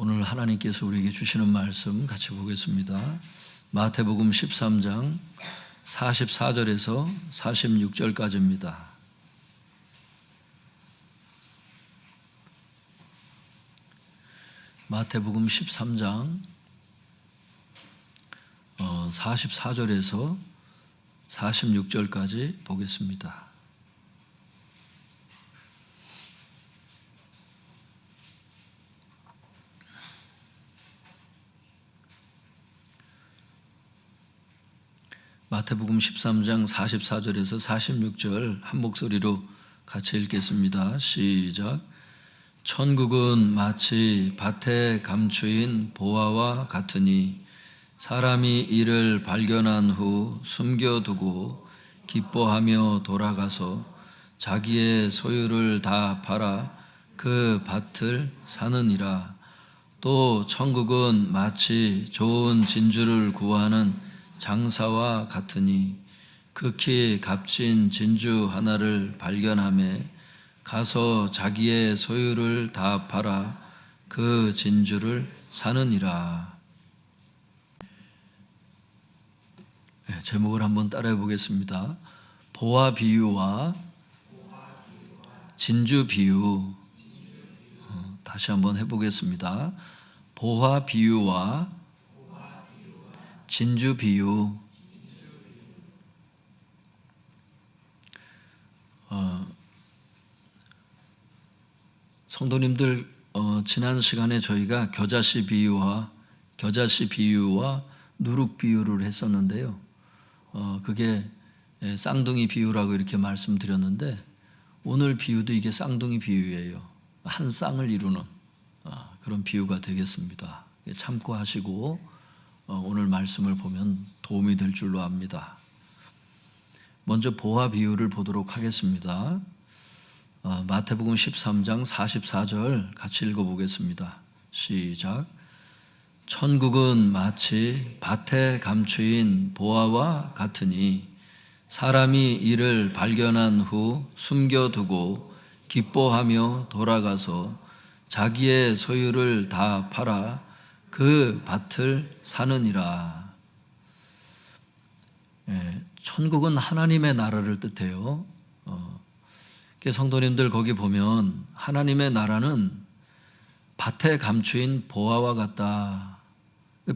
오늘 하나님께서 우리에게 주시는 말씀 같이 보겠습니다. 마태복음 13장 44절에서 46절까지입니다. 마태복음 13장 44절에서 46절까지 보겠습니다. 마태복음 13장 44절에서 46절 한 목소리로 같이 읽겠습니다. 시작. 천국은 마치 밭에 감추인 보화와 같으니 사람이 이를 발견한 후 숨겨두고 기뻐하며 돌아가서 자기의 소유를 다 팔아 그 밭을 사느니라. 또 천국은 마치 좋은 진주를 구하는 장사와 같으니 극히 값진 진주 하나를 발견하매 가서 자기의 소유를 다 팔아 그 진주를 사느니라. 제목을 한번 따라해 보겠습니다. 보화 비유와 진주 비유. 다시 한번 해보겠습니다. 보화 비유와 진주 비유. 성도님들, 지난 시간에 저희가 겨자씨 비유와 누룩 비유를 했었는데요. 그게 쌍둥이 비유라고 이렇게 말씀드렸는데, 오늘 비유도 이게 쌍둥이 비유예요. 한 쌍을 이루는 그런 비유가 되겠습니다. 참고하시고 오늘 말씀을 보면 도움이 될 줄로 압니다. 먼저 보화 비유를 보도록 하겠습니다. 마태복음 13장 44절 같이 읽어보겠습니다. 시작. 천국은 마치 밭에 감추인 보화와 같으니 사람이 이를 발견한 후 숨겨두고 기뻐하며 돌아가서 자기의 소유를 다 팔아 그 밭을 사느니라. 천국은 하나님의 나라를 뜻해요. 성도님들, 거기 보면 하나님의 나라는 밭에 감추인 보화와 같다.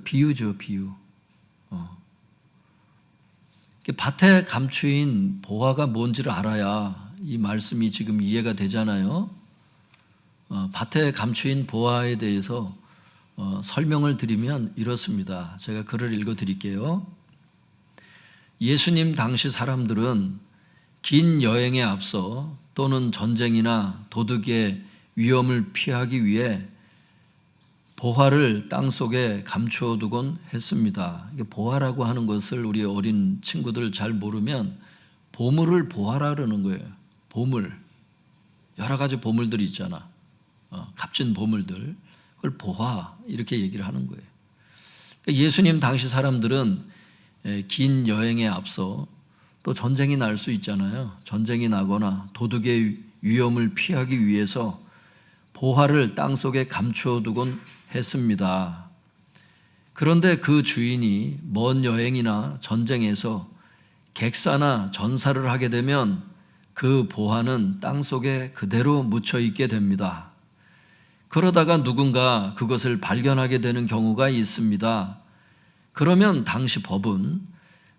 비유죠, 비유. 밭에 감추인 보화가 뭔지를 알아야 이 말씀이 지금 이해가 되잖아요. 밭에 감추인 보화에 대해서 설명을 드리면 이렇습니다. 제가 글을 읽어드릴게요. 예수님 당시 사람들은 긴 여행에 앞서 또는 전쟁이나 도둑의 위험을 피하기 위해 보화를 땅속에 감추어 두곤 했습니다. 보화라고 하는 것을 우리 어린 친구들 잘 모르면 보물을 보화라 그러는 거예요. 보물. 여러 가지 보물들이 있잖아. 값진 보물들. 그걸 보화 이렇게 얘기를 하는 거예요. 예수님 당시 사람들은 긴 여행에 앞서 또 전쟁이 날 수 있잖아요. 전쟁이 나거나 도둑의 위험을 피하기 위해서 보화를 땅속에 감추어 두곤 했습니다. 그런데 그 주인이 먼 여행이나 전쟁에서 객사나 전사를 하게 되면 그 보화는 땅속에 그대로 묻혀 있게 됩니다. 그러다가 누군가 그것을 발견하게 되는 경우가 있습니다. 그러면 당시 법은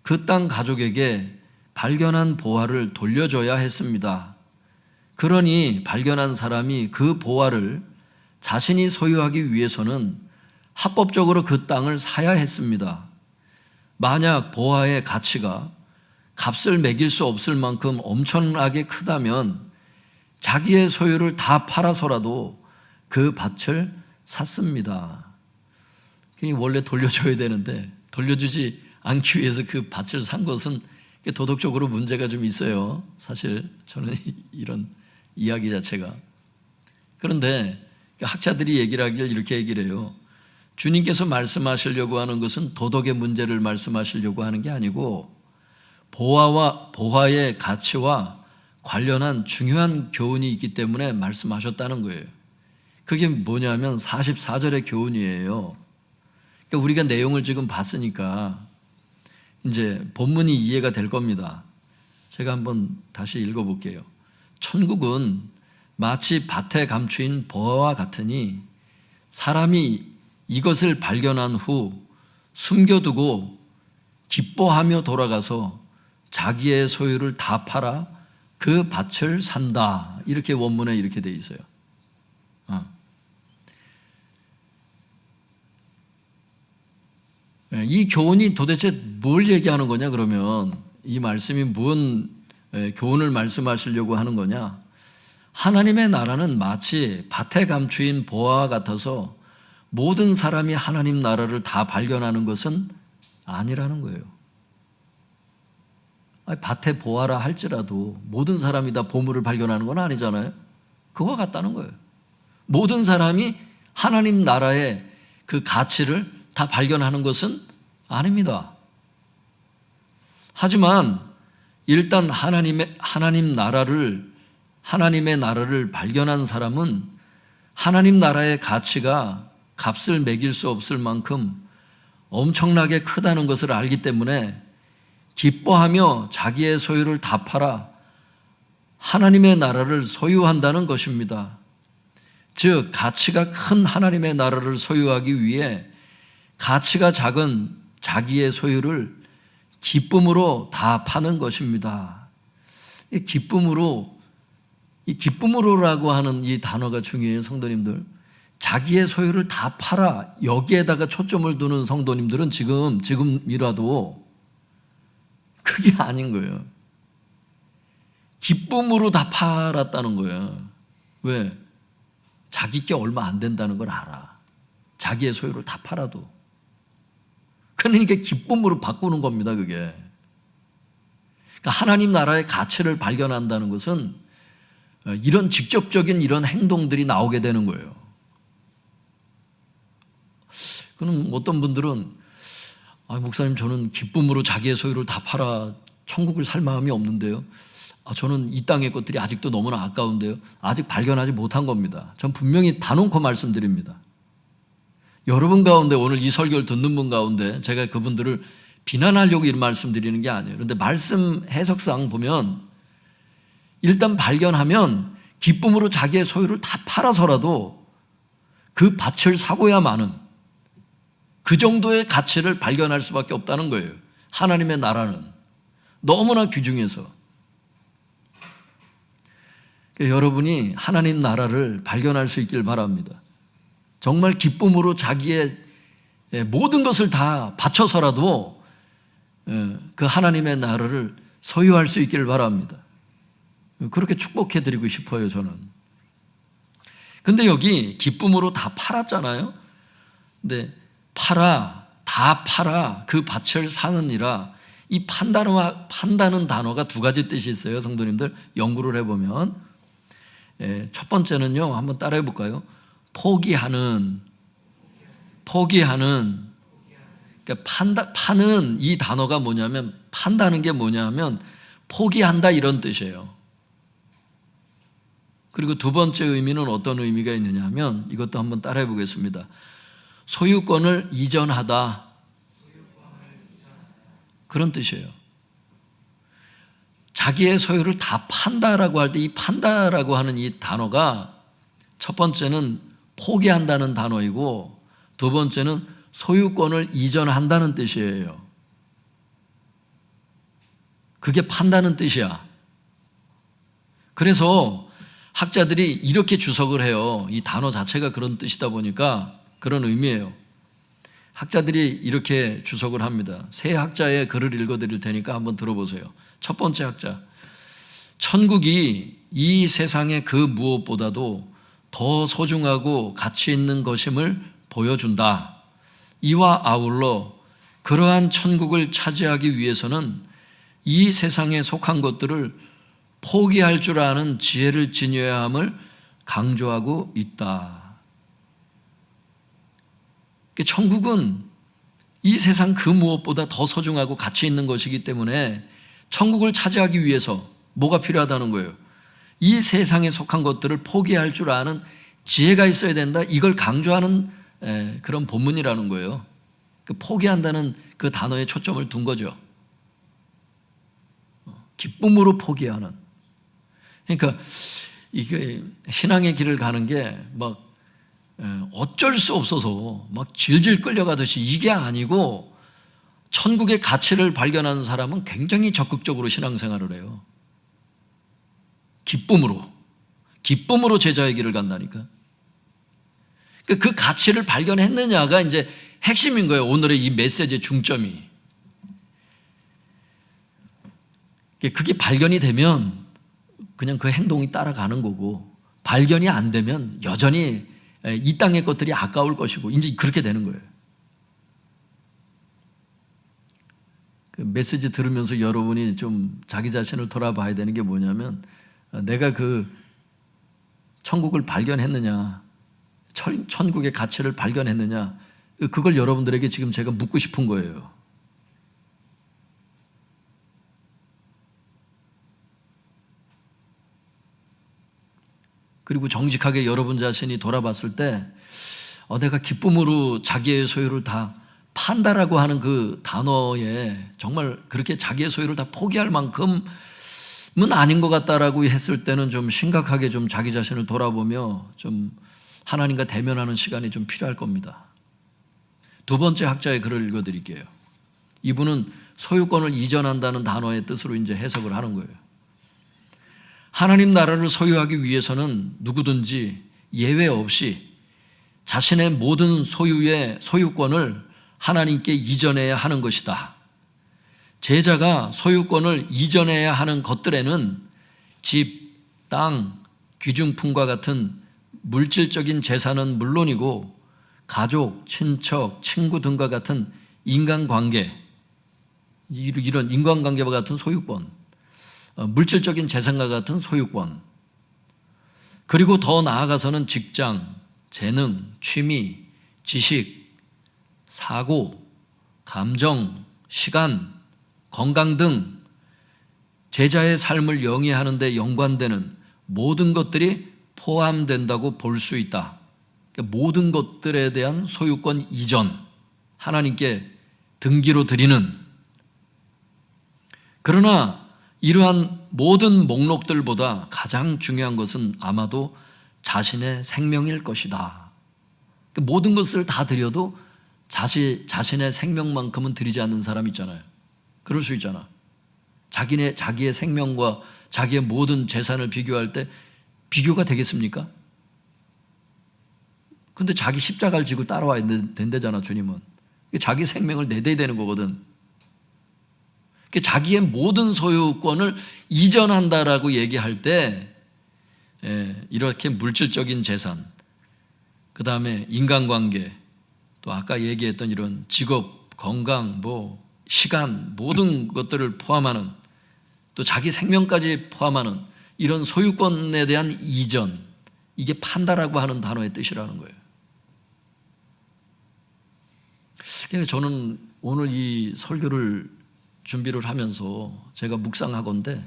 그 땅 가족에게 발견한 보화를 돌려줘야 했습니다. 그러니 발견한 사람이 그 보화를 자신이 소유하기 위해서는 합법적으로 그 땅을 사야 했습니다. 만약 보화의 가치가 값을 매길 수 없을 만큼 엄청나게 크다면 자기의 소유를 다 팔아서라도 그 밭을 샀습니다. 원래 돌려줘야 되는데 돌려주지 않기 위해서 그 밭을 산 것은 도덕적으로 문제가 좀 있어요. 사실 저는 이런 이야기 자체가. 그런데 학자들이 얘기를 하길 이렇게 얘기를 해요. 주님께서 말씀하시려고 하는 것은 도덕의 문제를 말씀하시려고 하는 게 아니고 보화의 가치와 관련한 중요한 교훈이 있기 때문에 말씀하셨다는 거예요. 그게 뭐냐면 44절의 교훈이에요. 그러니까 우리가 내용을 지금 봤으니까 이제 본문이 이해가 될 겁니다. 제가 한번 다시 읽어볼게요. 천국은 마치 밭에 감추인 보화와 같으니 사람이 이것을 발견한 후 숨겨두고 기뻐하며 돌아가서 자기의 소유를 다 팔아 그 밭을 산다. 이렇게 원문에 이렇게 돼 있어요. 이 교훈이 도대체 뭘 얘기하는 거냐 그러면 이 말씀이 무슨 교훈을 말씀하시려고 하는 거냐? 하나님의 나라는 마치 밭에 감추인 보화와 같아서 모든 사람이 하나님 나라를 다 발견하는 것은 아니라는 거예요. 밭에 보화라 할지라도 모든 사람이 다 보물을 발견하는 건 아니잖아요. 그와 같다는 거예요. 모든 사람이 하나님 나라의 그 가치를 다 발견하는 것은 아닙니다. 하지만 일단 하나님의 나라를 발견한 사람은 하나님 나라의 가치가 값을 매길 수 없을 만큼 엄청나게 크다는 것을 알기 때문에 기뻐하며 자기의 소유를 다 팔아 하나님의 나라를 소유한다는 것입니다. 즉 가치가 큰 하나님의 나라를 소유하기 위해 가치가 작은 자기의 소유를 기쁨으로 다 파는 것입니다. 이 기쁨으로라고 하는 이 단어가 중요해요, 성도님들. 자기의 소유를 다 팔아 여기에다가 초점을 두는 성도님들은 지금이라도 그게 아닌 거예요. 기쁨으로 다 팔았다는 거예요. 왜? 자기 게 얼마 안 된다는 걸 알아. 자기의 소유를 다 팔아도. 그러니까 기쁨으로 바꾸는 겁니다, 그게. 그러니까 하나님 나라의 가치를 발견한다는 것은 이런 직접적인 이런 행동들이 나오게 되는 거예요. 그럼 어떤 분들은 목사님 저는 기쁨으로 자기의 소유를 다 팔아 천국을 살 마음이 없는데요. 저는 이 땅의 것들이 아직도 너무나 아까운데요. 아직 발견하지 못한 겁니다. 전 분명히 단언코 말씀드립니다. 여러분 가운데 오늘 이 설교를 듣는 분 가운데 제가 그분들을 비난하려고 이런 말씀드리는 게 아니에요. 그런데 말씀 해석상 보면 일단 발견하면 기쁨으로 자기의 소유를 다 팔아서라도 그 밭을 사고야마는 그 정도의 가치를 발견할 수밖에 없다는 거예요. 하나님의 나라는 너무나 귀중해서. 여러분이 하나님 나라를 발견할 수 있길 바랍니다. 정말 기쁨으로 자기의 모든 것을 다 바쳐서라도 그 하나님의 나라를 소유할 수 있기를 바랍니다. 그렇게 축복해드리고 싶어요, 저는. 근데 여기 기쁨으로 다 팔았잖아요. 근데 다 팔아 그 밭을 사느니라. 이 판다는 단어가 두 가지 뜻이 있어요, 성도님들. 연구를 해보면 첫 번째는요, 한번 따라해 볼까요? 포기하는. 그러니까 파는 이 단어가 뭐냐면, 판다는 게 뭐냐면 포기한다 이런 뜻이에요. 그리고 두 번째 의미는 어떤 의미가 있느냐 하면 이것도 한번 따라해 보겠습니다. 소유권을 이전하다, 그런 뜻이에요. 자기의 소유를 다 판다라고 할 때 이 판다라고 하는 이 단어가 첫 번째는 포기한다는 단어이고 두 번째는 소유권을 이전한다는 뜻이에요. 그게 판다는 뜻이야. 그래서 학자들이 이렇게 주석을 해요. 이 단어 자체가 그런 뜻이다 보니까 그런 의미예요. 학자들이 이렇게 주석을 합니다. 세 학자의 글을 읽어드릴 테니까 한번 들어보세요. 첫 번째 학자, 천국이 이 세상의 그 무엇보다도 더 소중하고 가치 있는 것임을 보여준다. 이와 아울러 그러한 천국을 차지하기 위해서는 이 세상에 속한 것들을 포기할 줄 아는 지혜를 지녀야 함을 강조하고 있다. 천국은 이 세상 그 무엇보다 더 소중하고 가치 있는 것이기 때문에 천국을 차지하기 위해서 뭐가 필요하다는 거예요? 이 세상에 속한 것들을 포기할 줄 아는 지혜가 있어야 된다. 이걸 강조하는 그런 본문이라는 거예요. 그 포기한다는 그 단어에 초점을 둔 거죠. 기쁨으로 포기하는. 그러니까 이게 신앙의 길을 가는 게 막 어쩔 수 없어서 막 질질 끌려가듯이 이게 아니고, 천국의 가치를 발견하는 사람은 굉장히 적극적으로 신앙생활을 해요. 기쁨으로 제자의 길을 간다니까. 그 가치를 발견했느냐가 이제 핵심인 거예요. 오늘의 이 메시지의 중점이. 그게 발견이 되면 그냥 그 행동이 따라가는 거고, 발견이 안 되면 여전히 이 땅의 것들이 아까울 것이고, 이제 그렇게 되는 거예요. 그 메시지 들으면서 여러분이 좀 자기 자신을 돌아봐야 되는 게 뭐냐면, 내가 그 천국을 발견했느냐, 천국의 가치를 발견했느냐, 그걸 여러분들에게 지금 제가 묻고 싶은 거예요. 그리고 정직하게 여러분 자신이 돌아봤을 때 내가 기쁨으로 자기의 소유를 다 판다라고 하는 그 단어에 정말 그렇게 자기의 소유를 다 포기할 만큼은 아닌 것 같다라고 했을 때는 좀 심각하게 좀 자기 자신을 돌아보며 좀 하나님과 대면하는 시간이 좀 필요할 겁니다. 두 번째 학자의 글을 읽어드릴게요. 이분은 소유권을 이전한다는 단어의 뜻으로 이제 해석을 하는 거예요. 하나님 나라를 소유하기 위해서는 누구든지 예외 없이 자신의 모든 소유의 소유권을 하나님께 이전해야 하는 것이다. 제자가 소유권을 이전해야 하는 것들에는 집, 땅, 귀중품과 같은 물질적인 재산은 물론이고 가족, 친척, 친구 등과 같은 인간관계, 이런 인간관계와 같은 소유권, 물질적인 재산과 같은 소유권, 그리고 더 나아가서는 직장, 재능, 취미, 지식, 사고, 감정, 시간, 건강 등 제자의 삶을 영위하는 데 연관되는 모든 것들이 포함된다고 볼 수 있다. 그러니까 모든 것들에 대한 소유권 이전, 하나님께 등기로 드리는. 그러나 이러한 모든 목록들보다 가장 중요한 것은 아마도 자신의 생명일 것이다. 그러니까 모든 것을 다 드려도 자신의 생명만큼은 드리지 않는 사람 있잖아요. 그럴 수 있잖아. 자기의 생명과 자기의 모든 재산을 비교할 때 비교가 되겠습니까? 근데 자기 십자가를 지고 따라와야 된다잖아, 주님은. 자기 생명을 내대야 되는 거거든. 자기의 모든 소유권을 이전한다라고 얘기할 때 이렇게 물질적인 재산, 그 다음에 인간관계, 또 아까 얘기했던 이런 직업, 건강, 시간, 모든 것들을 포함하는, 또 자기 생명까지 포함하는 이런 소유권에 대한 이전, 이게 판다라고 하는 단어의 뜻이라는 거예요. 그러니까 저는 오늘 이 설교를 준비를 하면서 제가 묵상하건대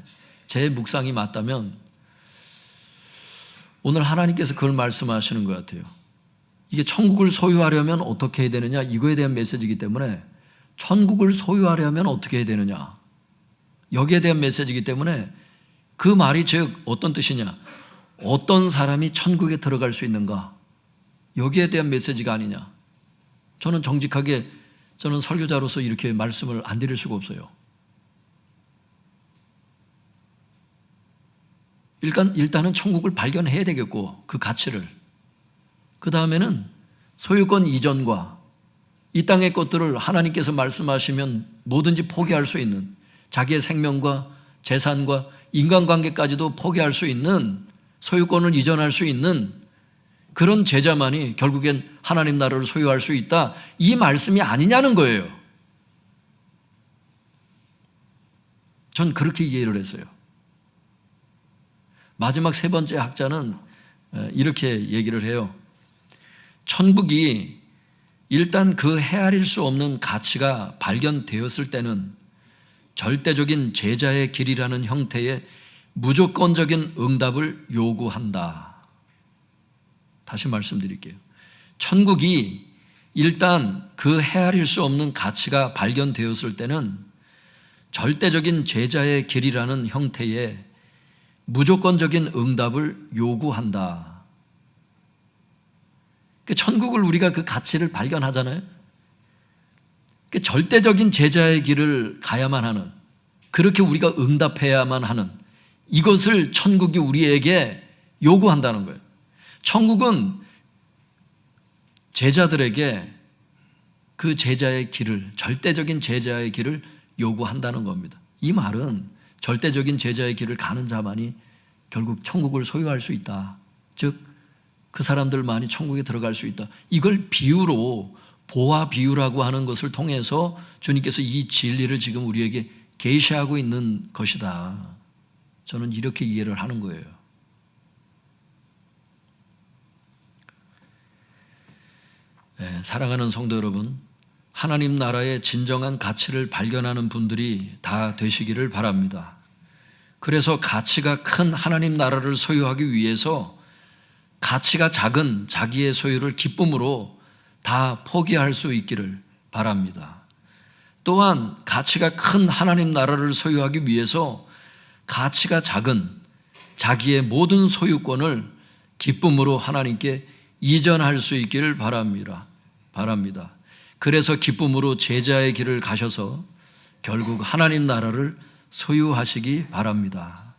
제 묵상이 맞다면 오늘 하나님께서 그걸 말씀하시는 것 같아요. 이게 천국을 소유하려면 어떻게 해야 되느냐, 이거에 대한 메시지이기 때문에 천국을 소유하려면 어떻게 해야 되느냐, 여기에 대한 메시지이기 때문에 그 말이 즉 어떤 뜻이냐, 어떤 사람이 천국에 들어갈 수 있는가, 여기에 대한 메시지가 아니냐. 저는 정직하게 저는 설교자로서 이렇게 말씀을 안 드릴 수가 없어요. 일단은 천국을 발견해야 되겠고, 그 가치를. 그 다음에는 소유권 이전과 이 땅의 것들을 하나님께서 말씀하시면 뭐든지 포기할 수 있는, 자기의 생명과 재산과 인간관계까지도 포기할 수 있는, 소유권을 이전할 수 있는 그런 제자만이 결국엔 하나님 나라를 소유할 수 있다, 이 말씀이 아니냐는 거예요. 전 그렇게 이해를 했어요. 마지막 세 번째 학자는 이렇게 얘기를 해요. 천국이 일단 그 헤아릴 수 없는 가치가 발견되었을 때는 절대적인 제자의 길이라는 형태의 무조건적인 응답을 요구한다. 다시 말씀드릴게요. 천국이 일단 그 헤아릴 수 없는 가치가 발견되었을 때는 절대적인 제자의 길이라는 형태의 무조건적인 응답을 요구한다. 천국을 우리가 그 가치를 발견하잖아요. 절대적인 제자의 길을 가야만 하는, 그렇게 우리가 응답해야만 하는 이것을 천국이 우리에게 요구한다는 거예요. 천국은 제자들에게 그 제자의 길을, 절대적인 제자의 길을 요구한다는 겁니다. 이 말은 절대적인 제자의 길을 가는 자만이 결국 천국을 소유할 수 있다. 즉, 그 사람들만이 천국에 들어갈 수 있다. 이걸 비유로, 보화 비유라고 하는 것을 통해서 주님께서 이 진리를 지금 우리에게 계시하고 있는 것이다. 저는 이렇게 이해를 하는 거예요. 네, 사랑하는 성도 여러분, 하나님 나라의 진정한 가치를 발견하는 분들이 다 되시기를 바랍니다. 그래서 가치가 큰 하나님 나라를 소유하기 위해서 가치가 작은 자기의 소유를 기쁨으로 다 포기할 수 있기를 바랍니다. 또한 가치가 큰 하나님 나라를 소유하기 위해서 가치가 작은 자기의 모든 소유권을 기쁨으로 하나님께 이전할 수 있기를 바랍니다. 그래서 기쁨으로 제자의 길을 가셔서 결국 하나님 나라를 소유하시기 바랍니다.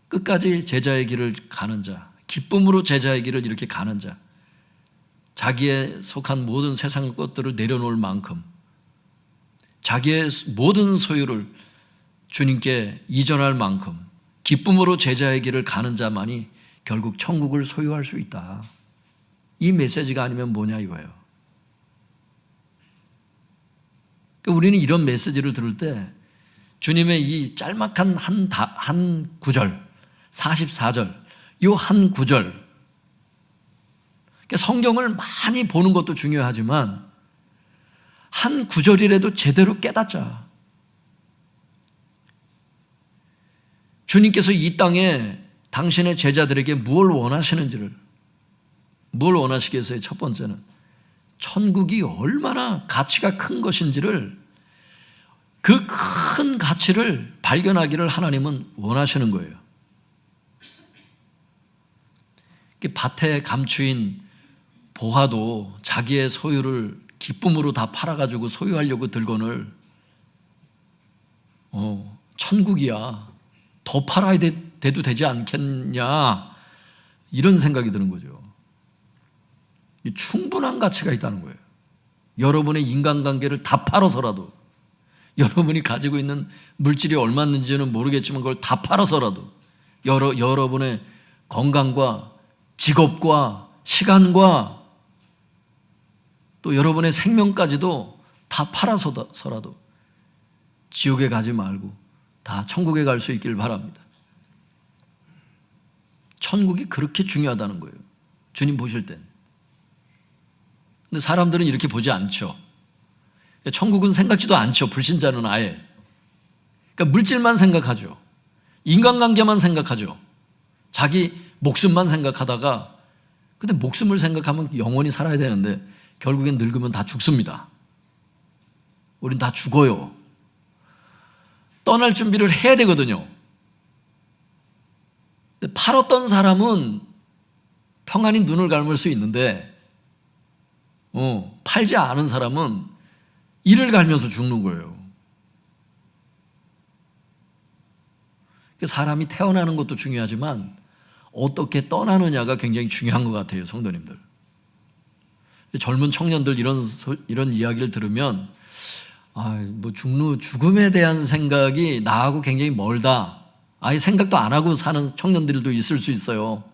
끝까지 제자의 길을 가는 자, 기쁨으로 제자의 길을 이렇게 가는 자, 자기에 속한 모든 세상 것들을 내려놓을 만큼 자기의 모든 소유를 주님께 이전할 만큼 기쁨으로 제자의 길을 가는 자만이 결국 천국을 소유할 수 있다. 이 메시지가 아니면 뭐냐 이거예요. 우리는 이런 메시지를 들을 때 주님의 이 짤막한 한 구절, 44절, 이 한 구절, 성경을 많이 보는 것도 중요하지만 한 구절이라도 제대로 깨닫자. 주님께서 이 땅에 당신의 제자들에게 뭘 원하시는지를, 뭘 원하시겠어요? 첫 번째는 천국이 얼마나 가치가 큰 것인지를, 그 큰 가치를 발견하기를 하나님은 원하시는 거예요. 밭에 감추인 보화도 자기의 소유를 기쁨으로 다 팔아가지고 소유하려고 들거늘 천국이야, 더 팔아야 돼도 되지 않겠냐, 이런 생각이 드는 거죠. 충분한 가치가 있다는 거예요. 여러분의 인간관계를 다 팔아서라도, 여러분이 가지고 있는 물질이 얼마인지는 모르겠지만 그걸 다 팔아서라도 여러분의 건강과 직업과 시간과 또 여러분의 생명까지도 다 팔아서라도 지옥에 가지 말고 다 천국에 갈 수 있길 바랍니다. 천국이 그렇게 중요하다는 거예요. 주님 보실 땐. 근데 사람들은 이렇게 보지 않죠. 천국은 생각지도 않죠. 불신자는 아예. 그러니까 물질만 생각하죠. 인간관계만 생각하죠. 자기 목숨만 생각하다가, 근데 목숨을 생각하면 영원히 살아야 되는데 결국엔 늙으면 다 죽습니다. 우린 다 죽어요. 떠날 준비를 해야 되거든요. 근데 팔았던 사람은 평안히 눈을 감을 수 있는데 팔지 않은 사람은 이를 갈면서 죽는 거예요. 사람이 태어나는 것도 중요하지만 어떻게 떠나느냐가 굉장히 중요한 것 같아요, 성도님들. 젊은 청년들 이런 이야기를 들으면 죽음에 대한 생각이 나하고 굉장히 멀다, 아예 생각도 안 하고 사는 청년들도 있을 수 있어요.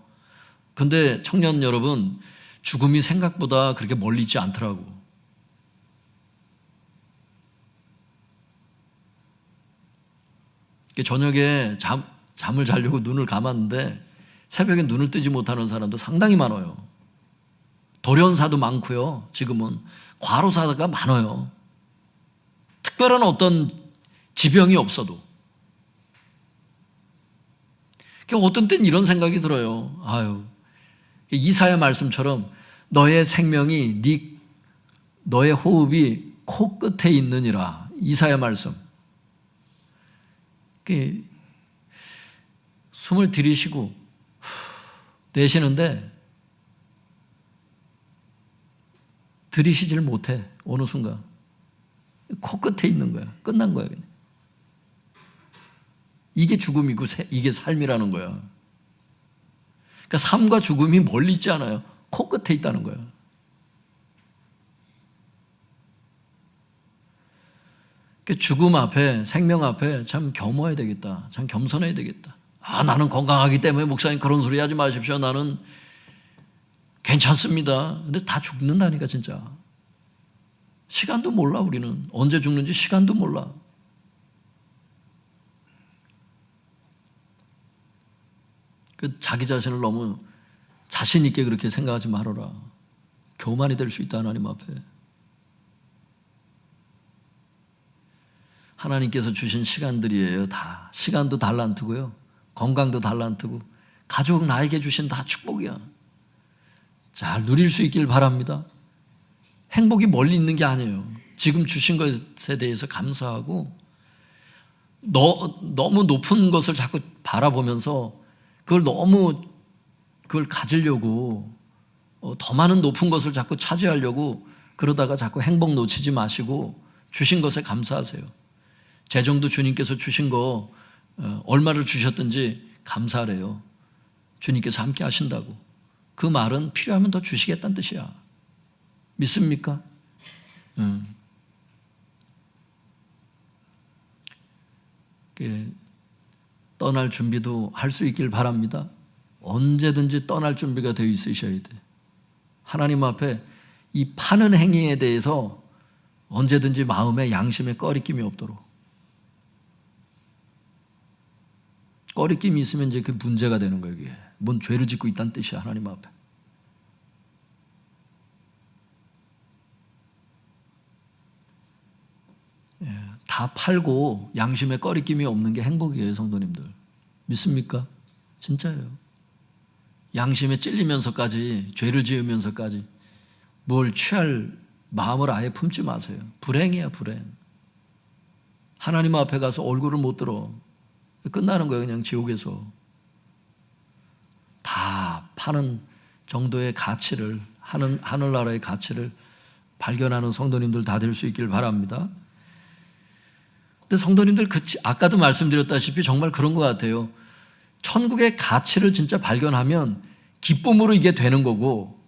근데 청년 여러분, 죽음이 생각보다 그렇게 멀리 있지 않더라고. 저녁에 잠을 자려고 눈을 감았는데 새벽에 눈을 뜨지 못하는 사람도 상당히 많아요. 돌연사도 많고요. 지금은 과로사가 많아요. 특별한 어떤 지병이 없어도. 어떤 때는 이런 생각이 들어요. 이사야 말씀처럼 너의 생명이 너의 호흡이 코끝에 있느니라. 이사야 말씀. 숨을 들이쉬고 내쉬는데 들이쉬질 못해. 어느 순간 코끝에 있는 거야. 끝난 거야. 그냥. 이게 죽음이고 이게 삶이라는 거야. 그러니까 삶과 죽음이 멀리 있지 않아요. 코끝에 있다는 거야. 그러니까 죽음 앞에, 생명 앞에 참 겸허해야 되겠다. 참 겸손해야 되겠다. 나는 건강하기 때문에 목사님 그런 소리 하지 마십시오. 나는 괜찮습니다. 근데 다 죽는다니까 진짜. 시간도 몰라. 우리는 언제 죽는지 시간도 몰라. 자기 자신을 너무 자신 있게 그렇게 생각하지 말아라. 교만이 될 수 있다. 하나님 앞에. 하나님께서 주신 시간들이에요. 다. 시간도 달란트고요. 건강도 달란트고 가족 나에게 주신 다 축복이야. 잘 누릴 수 있길 바랍니다. 행복이 멀리 있는 게 아니에요. 지금 주신 것에 대해서 감사하고 너무 높은 것을 자꾸 바라보면서 그걸 가지려고 더 많은 높은 것을 자꾸 차지하려고 그러다가 자꾸 행복 놓치지 마시고 주신 것에 감사하세요. 재정도 주님께서 주신 거 얼마를 주셨든지 감사하래요. 주님께서 함께 하신다고. 그 말은 필요하면 더 주시겠다는 뜻이야. 믿습니까? 떠날 준비도 할 수 있길 바랍니다. 언제든지 떠날 준비가 되어 있으셔야 돼. 하나님 앞에 이 파는 행위에 대해서 언제든지 마음에 양심에 꺼리낌이 없도록. 꺼리낌이 있으면 이제 그 문제가 되는 거예요. 이게. 뭔 죄를 짓고 있다는 뜻이야. 하나님 앞에. 다 팔고 양심에 꺼리낌이 없는 게 행복이에요. 성도님들. 믿습니까? 진짜예요. 양심에 찔리면서까지, 죄를 지으면서까지 뭘 취할 마음을 아예 품지 마세요. 불행이야, 불행. 하나님 앞에 가서 얼굴을 못 들어. 끝나는 거예요. 그냥 지옥에서. 다 파는 정도의 가치를, 하늘나라의 가치를 발견하는 성도님들 다 될 수 있길 바랍니다. 근데 성도님들, 아까도 말씀드렸다시피 정말 그런 것 같아요. 천국의 가치를 진짜 발견하면 기쁨으로 이게 되는 거고,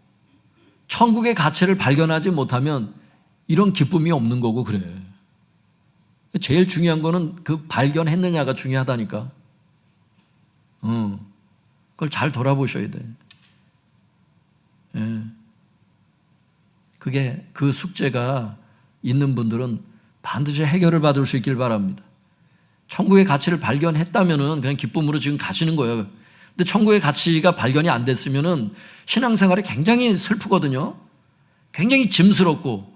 천국의 가치를 발견하지 못하면 이런 기쁨이 없는 거고 그래. 제일 중요한 거는 그 발견했느냐가 중요하다니까. 그걸 잘 돌아보셔야 돼. 그게 그 숙제가 있는 분들은 반드시 해결을 받을 수 있길 바랍니다. 천국의 가치를 발견했다면은 그냥 기쁨으로 지금 가시는 거예요. 근데 천국의 가치가 발견이 안 됐으면은 신앙생활이 굉장히 슬프거든요. 굉장히 짐스럽고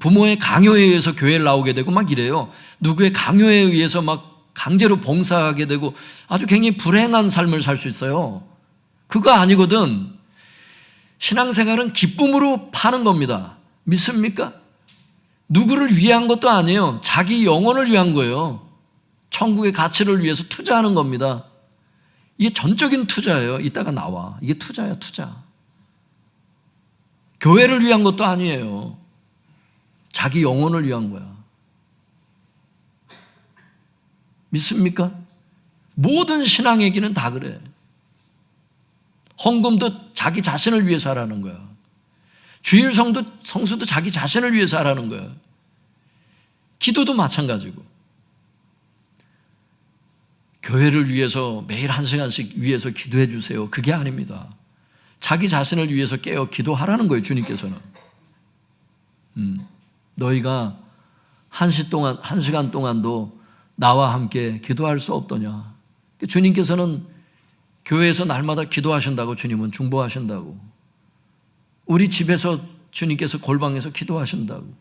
부모의 강요에 의해서 교회를 나오게 되고 막 이래요. 누구의 강요에 의해서 막 강제로 봉사하게 되고 아주 굉장히 불행한 삶을 살 수 있어요. 그거 아니거든. 신앙생활은 기쁨으로 파는 겁니다. 믿습니까? 누구를 위한 것도 아니에요. 자기 영혼을 위한 거예요. 천국의 가치를 위해서 투자하는 겁니다. 이게 전적인 투자예요. 이따가 나와. 이게 투자야, 투자. 교회를 위한 것도 아니에요. 자기 영혼을 위한 거야. 믿습니까? 모든 신앙의 길은 다 그래. 헌금도 자기 자신을 위해서 하라는 거야. 주일 성수도 자기 자신을 위해서 하라는 거야. 기도도 마찬가지고. 교회를 위해서 매일 1시간씩 위해서 기도해 주세요. 그게 아닙니다. 자기 자신을 위해서 깨어 기도하라는 거예요. 주님께서는. 너희가 1시간 동안도 나와 함께 기도할 수 없더냐. 주님께서는 교회에서 날마다 기도하신다고, 주님은 중보하신다고. 우리 집에서 주님께서 골방에서 기도하신다고.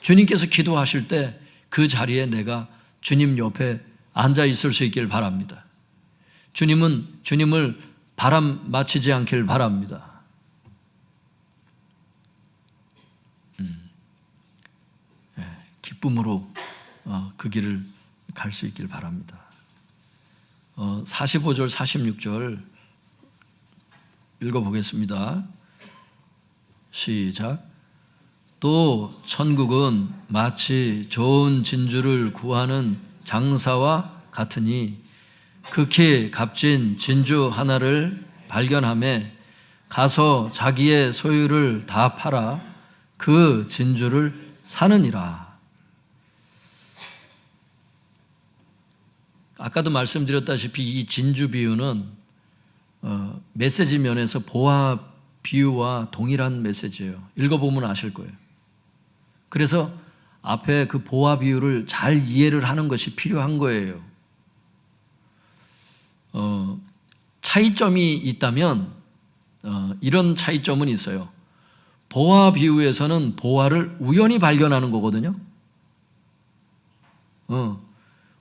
주님께서 기도하실 때 그 자리에 내가 주님 옆에 앉아 있을 수 있길 바랍니다. 주님을 바람 맞히지 않길 바랍니다. 기쁨으로 그 길을 갈 수 있길 바랍니다. 45절 46절 읽어보겠습니다. 시작. 또 천국은 마치 좋은 진주를 구하는 장사와 같으니 극히 값진 진주 하나를 발견하매 가서 자기의 소유를 다 팔아 그 진주를 사느니라. 아까도 말씀드렸다시피 이 진주 비유는 메시지 면에서 보화 비유와 동일한 메시지예요. 읽어보면 아실 거예요. 그래서 앞에 그 보화 비유를 잘 이해를 하는 것이 필요한 거예요. 차이점이 있다면 이런 차이점은 있어요. 보화 비유에서는 보화를 우연히 발견하는 거거든요.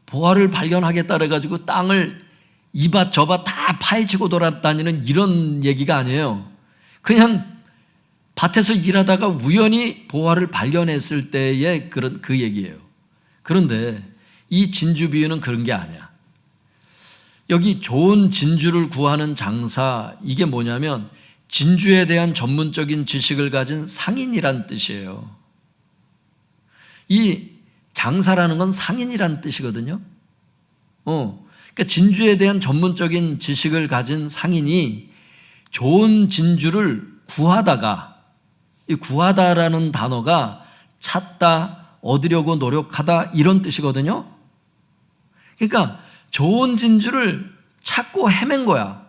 보화를 발견하겠다 그래가지고 땅을 이밭 저밭 다 파헤치고 돌아다니는 이런 얘기가 아니에요. 그냥 밭에서 일하다가 우연히 보화를 발견했을 때의 그 얘기예요. 그런데 이 진주 비유는 그런 게 아니야. 여기 좋은 진주를 구하는 장사, 이게 뭐냐면 진주에 대한 전문적인 지식을 가진 상인이란 뜻이에요. 이 장사라는 건 상인이란 뜻이거든요. 그러니까 진주에 대한 전문적인 지식을 가진 상인이 좋은 진주를 구하다가, 이 구하다라는 단어가 찾다, 얻으려고 노력하다 이런 뜻이거든요. 그러니까 좋은 진주를 찾고 헤맨 거야.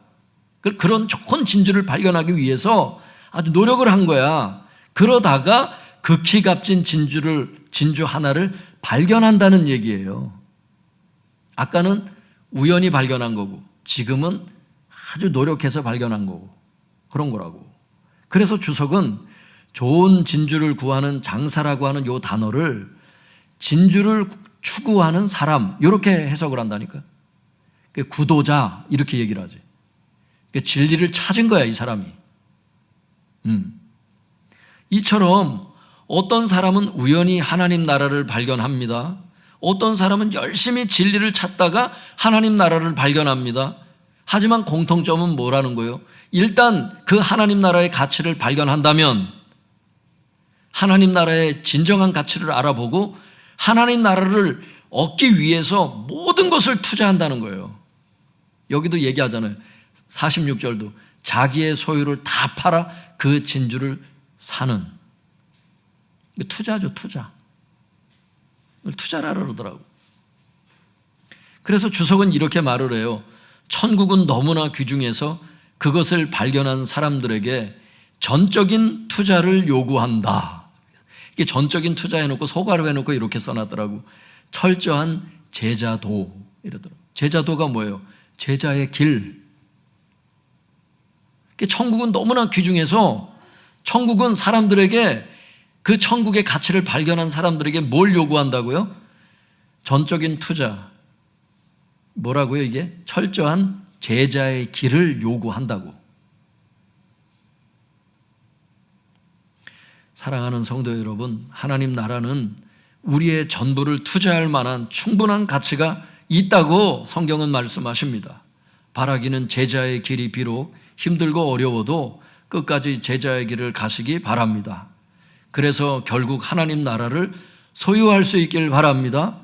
그런 좋은 진주를 발견하기 위해서 아주 노력을 한 거야. 그러다가 극히 값진 진주 하나를 발견한다는 얘기예요. 아까는 우연히 발견한 거고 지금은 아주 노력해서 발견한 거고 그런 거라고. 그래서 주석은 좋은 진주를 구하는 장사라고 하는 이 단어를 진주를 추구하는 사람 이렇게 해석을 한다니까요. 구도자 이렇게 얘기를 하지. 진리를 찾은 거야 이 사람이. 이처럼 어떤 사람은 우연히 하나님 나라를 발견합니다. 어떤 사람은 열심히 진리를 찾다가 하나님 나라를 발견합니다. 하지만 공통점은 뭐라는 거예요? 일단 그 하나님 나라의 가치를 발견한다면 하나님 나라의 진정한 가치를 알아보고 하나님 나라를 얻기 위해서 모든 것을 투자한다는 거예요. 여기도 얘기하잖아요. 46절도 자기의 소유를 다 팔아 그 진주를 사는. 투자죠, 투자. 투자라 그러더라고. 그래서 주석은 이렇게 말을 해요. 천국은 너무나 귀중해서 그것을 발견한 사람들에게 전적인 투자를 요구한다. 이게 전적인 투자 해놓고 소가로 해놓고 이렇게 써놨더라고. 철저한 제자도 이러더라고. 제자도가 뭐예요? 제자의 길. 천국은 너무나 귀중해서 천국은 사람들에게 그 천국의 가치를 발견한 사람들에게 뭘 요구한다고요? 전적인 투자. 뭐라고요 이게? 철저한 제자의 길을 요구한다고. 사랑하는 성도 여러분, 하나님 나라는 우리의 전부를 투자할 만한 충분한 가치가 있다고 성경은 말씀하십니다. 바라기는 제자의 길이 비록 힘들고 어려워도 끝까지 제자의 길을 가시기 바랍니다. 그래서 결국 하나님 나라를 소유할 수 있길 바랍니다.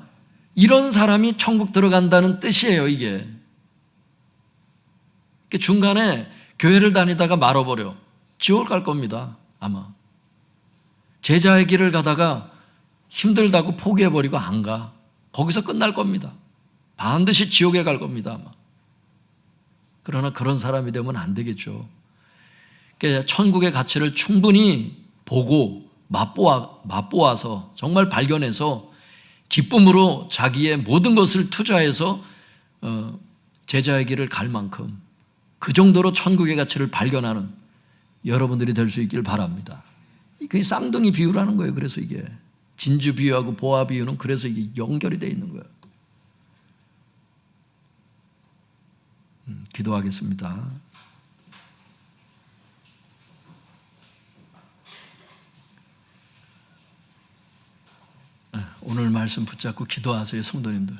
이런 사람이 천국 들어간다는 뜻이에요, 이게. 중간에 교회를 다니다가 말아버려. 지옥 갈 겁니다, 아마. 제자의 길을 가다가 힘들다고 포기해버리고 안 가. 거기서 끝날 겁니다. 반드시 지옥에 갈 겁니다, 아마. 그러나 그런 사람이 되면 안 되겠죠. 그러니까 천국의 가치를 충분히 보고 맛보아서 정말 발견해서 기쁨으로 자기의 모든 것을 투자해서 제자의 길을 갈 만큼 그 정도로 천국의 가치를 발견하는 여러분들이 될 수 있길 바랍니다. 그게 쌍둥이 비유라는 거예요. 그래서 이게 진주 비유하고 보화 비유는 그래서 이게 연결이 되어 있는 거예요. 기도하겠습니다. 말씀 붙잡고 기도하세요, 성도님들.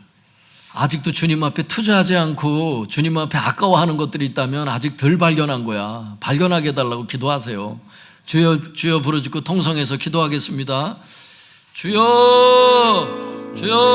아직도 주님 앞에 투자하지 않고 주님 앞에 아까워하는 것들이 있다면 아직 덜 발견한 거야. 발견하게 해달라고 기도하세요. 주여 주여 부르짖고 통성해서 기도하겠습니다. 주여 주여